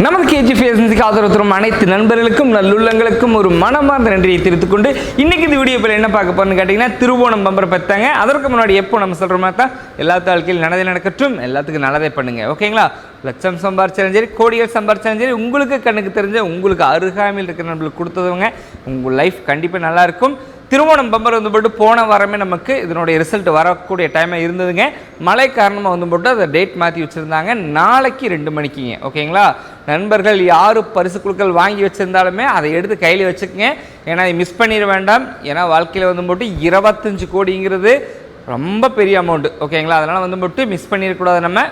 நமது கேஜிஎஃப் ஏஜென்சிக்கு ஆதரவு தரும் அனைத்து நண்பர்களுக்கும் நல்லுள்ளங்களுக்கும் ஒரு மனமார்ந்த நன்றியை தெரிவித்துக் கொண்டு இன்னைக்கு இந்த வீடியோ என்ன பார்க்க போறோம்னு கேட்டீங்கன்னா திருவோணம் பம்பரை பத்தாங்க. அதற்கு முன்னாடி எப்போ நம்ம சொல்ற மாதிரி தான் எல்லாத்து வாழ்க்கையில் நல்லதே நடக்கட்டும், எல்லாத்துக்கும் நல்லதே பண்ணுங்க. ஓகேங்களா? லட்சம் சம்பாரிச்சாலும் சரி, கோடிகள் சம்பாரிச்சாலும் சரி, உங்களுக்கு கண்ணுக்கு தெரிஞ்ச உங்களுக்கு அருகாமையில் இருக்கிற நம்மளுக்கு கொடுத்தவங்க உங்கள் லைஃப் கண்டிப்பாக நல்லா இருக்கும். திருவோணம் பம்பர் வந்து போட்டு போன வாரமே நமக்கு இதனுடைய ரிசல்ட் வரக்கூடிய டைமாக இருந்ததுங்க. மழை காரணமாக வந்து போட்டு அதை டேட் மாற்றி வச்சுருந்தாங்க. நாளைக்கு 2 மணிக்குங்க. ஓகேங்களா? நண்பர்கள் யார் பரிசு குழுக்கள் வாங்கி வச்சுருந்தாலுமே அதை எடுத்து கையில் வச்சுக்கோங்க. ஏன்னா அதை மிஸ் பண்ணிட வேண்டாம். ஏன்னா வாழ்க்கையில் வந்து போட்டு 25 கோடிங்கிறது ரொம்ப பெரிய அமௌண்ட்டு. ஓகேங்களா? அதனால் வந்து போட்டு மிஸ் பண்ணிடக்கூடாது. நம்ம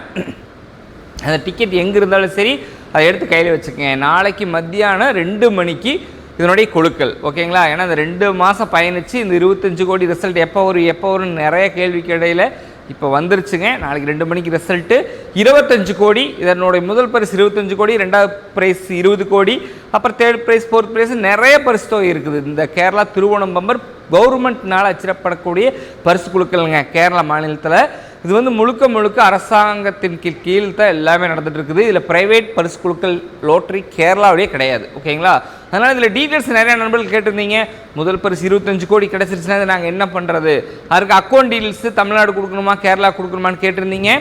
அந்த டிக்கெட் எங்கே இருந்தாலும் சரி அதை எடுத்து கையில் வச்சுக்கோங்க. நாளைக்கு மத்தியானம் 2 மணிக்கு இதனுடைய குழுக்கள். ஓகேங்களா? ஏன்னா இந்த 2 மாதம் பயணித்து இந்த 25 கோடி ரிசல்ட் எப்போ வரும்னு நிறைய கேள்விக்கு இடையில் இப்போ வந்துருச்சுங்க. நாளைக்கு 2 மணிக்கு ரிசல்ட்டு 25 கோடி. இதனுடைய முதல் பரிசு 25 கோடி, ரெண்டாவது ப்ரைஸ் 20 கோடி, அப்புறம் தேர்ட் ப்ரைஸ், ஃபோர்த் ப்ரைஸ், நிறைய பரிசு தொகை இருக்குது. இந்த கேரளா திருவோணம் பம்பர் கவர்மெண்ட்னால் அச்சிடப்படக்கூடிய பரிசு குழுக்கள்ங்க கேரளா மாநிலத்தில். இது வந்து முழுக்க அரசாங்கத்தின் கீழ் தான் எல்லாமே நடந்துட்டு இருக்குது. இதில் ப்ரைவேட் பரிசு குழுக்கள் லோட்டரி கேரளாவிலே கிடையாது. ஓகேங்களா? அதனால் இதில் டீட்டெயில்ஸ் நிறைய நண்பர்கள் கேட்டிருந்தீங்க. முதல் பரிசு 25 கோடி கிடச்சிருச்சுன்னா நாங்கள் என்ன பண்ணுறது, அதுக்கு அக்கௌண்ட் டீட்டெயில்ஸு தமிழ்நாடு கொடுக்கணுமா கேரளா கொடுக்கணுமான்னு கேட்டிருந்தீங்க.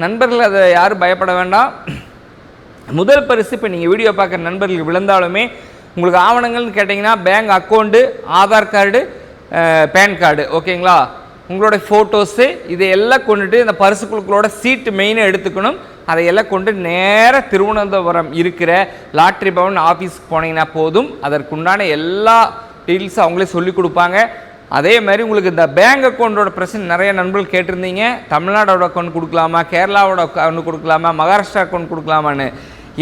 நண்பர்கள் அதை யாரும் பயப்பட வேண்டாம். முதல் பரிசு இப்போ நீங்கள் வீடியோ பார்க்குற நண்பர்களுக்கு விழுந்தாலுமே உங்களுக்கு ஆவணங்கள்னு கேட்டிங்கன்னா bank account, Aadhaar card, PAN card, ஓகேங்களா, உங்களோட ஃபோட்டோஸு இதையெல்லாம் கொண்டுட்டு இந்த பரிசு குழுக்களோட சீட்டு மெயினாக எடுத்துக்கணும். அதையெல்லாம் கொண்டு நேராக திருவனந்தபுரம் இருக்கிற லாட்ரி பவன் ஆஃபீஸ்க்கு போனீங்கன்னா போதும். அதற்குண்டான எல்லா டீட்டெயில்ஸும் அவங்களே சொல்லிக் கொடுப்பாங்க. அதே மாதிரி உங்களுக்கு இந்த பேங்க் அக்கௌண்ட்டோட பிரச்சனை நிறைய நண்பர்கள் கேட்டிருந்தீங்க. தமிழ்நாடோட அக்கௌண்ட் கொடுக்கலாமா, கேரளாவோட அக்கௌண்ட் கொடுக்கலாமா, மகாராஷ்டிரா அக்கௌண்ட் கொடுக்கலாமான்னு.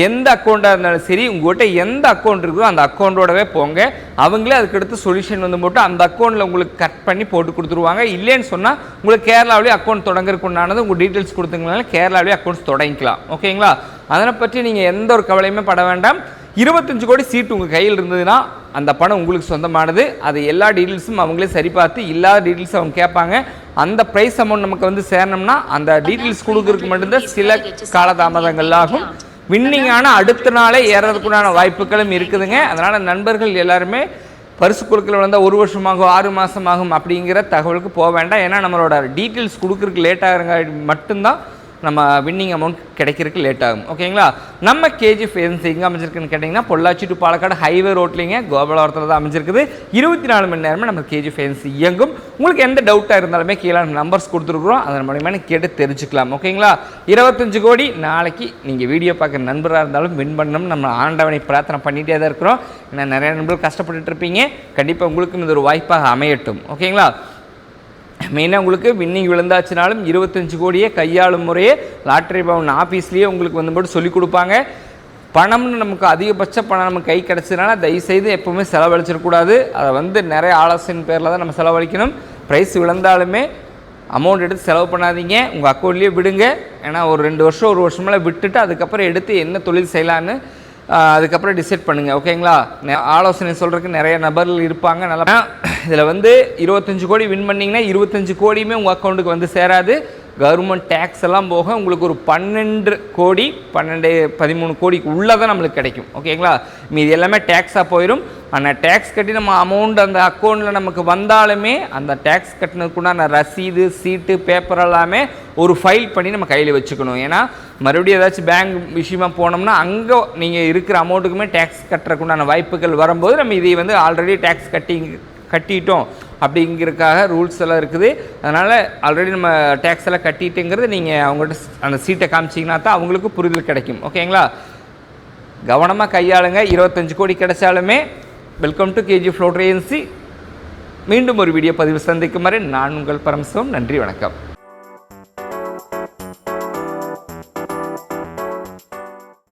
எந்த அக்கௌண்ட்டாக இருந்தாலும் சரி, உங்கள்கிட்ட எந்த அக்கௌண்ட் இருக்குதோ அந்த அக்கௌண்ட்டோடவே போங்க. அவங்களே அதுக்கடுத்து சொல்யூஷன் வந்து போட்டு அந்த அக்கௌண்ட்டில் உங்களுக்கு கட் பண்ணி போட்டு கொடுத்துருவாங்க. இல்லைன்னு சொன்னால் உங்களுக்கு கேரளாவிலேயே அக்கௌண்ட் தொடங்குறதுக்கு உண்டானது உங்கள் டீட்டெயில்ஸ் கொடுத்தீங்கனால கேரளாவிலேயே அக்கௌண்ட்ஸ் தொடங்கிக்கலாம். ஓகேங்களா? அதனை பற்றி நீங்கள் எந்த ஒரு கவலையுமே பட வேண்டாம். 25 கோடி சீட்டு உங்கள் கையில் இருந்ததுன்னா அந்த பணம் உங்களுக்கு சொந்தமானது. அது எல்லா டீட்டெயில்ஸும் அவங்களே சரி பார்த்து இல்லாத டீட்டெயில்ஸ் அவங்க கேட்பாங்க. அந்த ப்ரைஸ் அமௌண்ட் நமக்கு வந்து சேரணும்னா அந்த டீட்டெயில்ஸ் கொடுக்குறதுக்கு மட்டும்தான் சில காலதாமதங்களாகும். வின்னிங்கான அடுத்த நாளே ஏறதுக்குண்டான வாய்ப்புகளும் இருக்குதுங்க. அதனால் நண்பர்கள் எல்லாருமே பரிசு குழுக்கள் வந்தால் 1 வருஷமாகும், 6 மாதமாகும் அப்படிங்கிற தகவலுக்கு போக வேண்டாம். ஏன்னா நம்மளோட டீட்டெயில்ஸ் கொடுக்குறதுக்கு லேட் ஆகுங்க மட்டும்தான் நம்ம வின்னிங் அமௌண்ட் கிடைக்கிறதுக்கு லேட் ஆகும். ஓகேங்களா? நம்ம கேஜிஎஃப் ஏஜென்சி எங்கே அமைச்சிருக்குன்னு கேட்டிங்கன்னா பொள்ளாச்சி டு பாலக்காடு ஹைவே ரோட்லிங்க கோபாலபுரத்தில் தான் அமைச்சிருக்குது. 24 மணி நேரமே நம்ம கேஜிஎஃப் ஏஜென்சி இயங்கும். உங்களுக்கு எந்த டவுட்டாக இருந்தாலுமே கீழே நம்பர்ஸ் கொடுத்துருக்குறோம். அதன் மூலமாக கேட்டு தெரிஞ்சுக்கலாம். ஓகேங்களா? 25 கோடி நாளைக்கு நீங்கள் வீடியோ பார்க்குற நண்பராக இருந்தாலும் வின் பண்ணணும் நம்ம ஆண்டவனை பிரார்த்தனை பண்ணிகிட்டே தான் இருக்கிறோம். ஏன்னா நிறைய நண்பர்கள் கஷ்டப்பட்டுட்டு இருப்பீங்க. கண்டிப்பாக உங்களுக்கும் இது ஒரு வாய்ப்பாக அமையட்டும். ஓகேங்களா? மெயினாக உங்களுக்கு வின்னிங் விழுந்தாச்சுனாலும் 25 கோடியே கையாளும் முறையே லாட்ரி பவன் ஆஃபீஸ்லேயே உங்களுக்கு வந்து போட்டு சொல்லிக் கொடுப்பாங்க. பணம்னு நமக்கு அதிகபட்ச பணம் நமக்கு கை கிடச்சதுனால தயவுசெய்து எப்போவுமே செலவழிச்சிடக்கூடாது. அதை வந்து நிறைய ஆலோசனை பேரில் தான் நம்ம செலவழிக்கணும். ப்ரைஸ் விழுந்தாலுமே அமௌண்ட் எடுத்து செலவு பண்ணாதீங்க, உங்கள் அக்கௌண்ட்லேயே விடுங்க. ஏன்னா ஒரு 2 வருஷம் 1 வருஷமெல்லாம் விட்டுட்டு அதுக்கப்புறம் எடுத்து என்ன தொழில் செய்யலான்னு அதுக்கப்புறம் டிசைட் பண்ணுங்கள். ஓகேங்களா? ஆலோசனை சொல்கிறதுக்கு நிறைய நபர்கள் இருப்பாங்க. நல்லா இதில் வந்து 25 கோடி வின் பண்ணிங்கன்னா 25 கோடியுமே உங்கள் அக்கௌண்ட்டுக்கு வந்து சேராது. கவர்மெண்ட் டேக்ஸ் எல்லாம் போக உங்களுக்கு ஒரு 12 கோடி 13 கோடிக்கு உள்ளே தான் நம்மளுக்கு கிடைக்கும். ஓகேங்களா? மீது எல்லாமே டேக்ஸாக போயிடும். ஆனால் டேக்ஸ் கட்டி நம்ம அமௌண்ட் அந்த அக்கௌண்ட்டில் நமக்கு வந்தாலுமே அந்த டேக்ஸ் கட்டினதுக்குண்டான ரசீது, சீட்டு, பேப்பர் எல்லாமே ஒரு ஃபைல் பண்ணி நம்ம கையில் வச்சுக்கணும். ஏன்னா மறுபடியும் ஏதாச்சும் பேங்க் விஷயமா போனோம்னா அங்கே நீங்கள் இருக்கிற அமௌண்ட்டுக்குமே டேக்ஸ் கட்டுறதுக்குண்டான வாய்ப்புகள் வரும்போது நம்ம இதை வந்து ஆல்ரெடி டேக்ஸ் கட்டிட்டோம் அப்படிங்கிறதுக்காக ரூல்ஸ் எல்லாம் இருக்குது. அதனால் ஆல்ரெடி நம்ம டேக்ஸ் எல்லாம் கட்டிட்டுங்கிறது நீங்கள் அவங்கள்ட்ட அந்த சீட்டை காமிச்சிங்கன்னா தான் அவங்களுக்கு புரிதல் கிடைக்கும். ஓகேங்களா? கவனமாக கையாளுங்க. 25 கோடி கிடைச்சாலுமே welcome to KGF lottery agency. மீண்டும் ஒரு வீடியோ பதிவு சந்திக்கும் வரை நான் உங்கள் பரமசிவம். நன்றி, வணக்கம்.